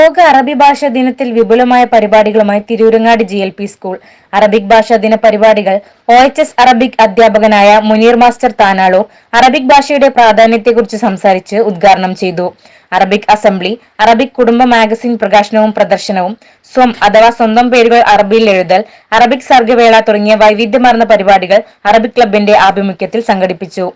ലോക അറബി ഭാഷാ ദിനത്തിൽ വിപുലമായ പരിപാടികളുമായി തിരൂരങ്ങാടി GLP സ്കൂൾ അറബിക് ഭാഷാ ദിന പരിപാടികൾ OHS അറബിക് അധ്യാപകനായ മുനീർ മാസ്റ്റർ താനാളൂർ അറബിക് ഭാഷയുടെ പ്രാധാന്യത്തെക്കുറിച്ച് സംസാരിച്ച് ഉദ്ഘാടനം ചെയ്തു. അറബിക് അസംബ്ലി, അറബിക് കുടുംബ മാഗസിൻ പ്രകാശനവും പ്രദർശനവും, അഥവാ സ്വന്തം പേരുകൾ അറബിയിൽ എഴുതൽ, അറബിക് സർഗവേള തുടങ്ങിയ വൈവിധ്യമാർന്ന പരിപാടികൾ അറബിക് ക്ലബിന്റെ ആഭിമുഖ്യത്തിൽ സംഘടിപ്പിച്ചു.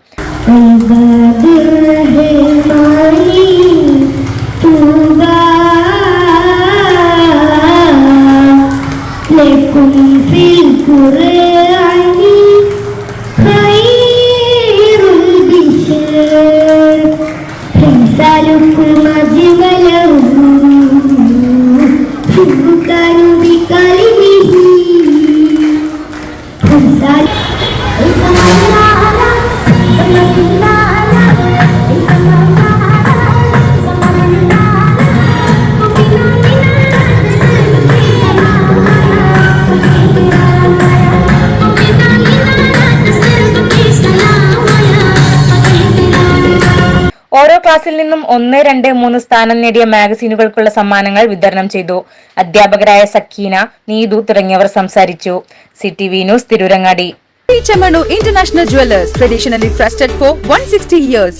ഓരോ ക്ലാസ്സിൽ നിന്നും 1, 2, 3 സ്ഥാനം നേടിയ മാഗസീനുകൾക്കുള്ള സമ്മാനങ്ങൾ വിതരണം ചെയ്തു. അധ്യാപകരായ സക്കീന, നീതു തുടങ്ങിയവർ സംസാരിച്ചു. CTV news Tirurangadi. International Jewelers, traditionally trusted for 160 years.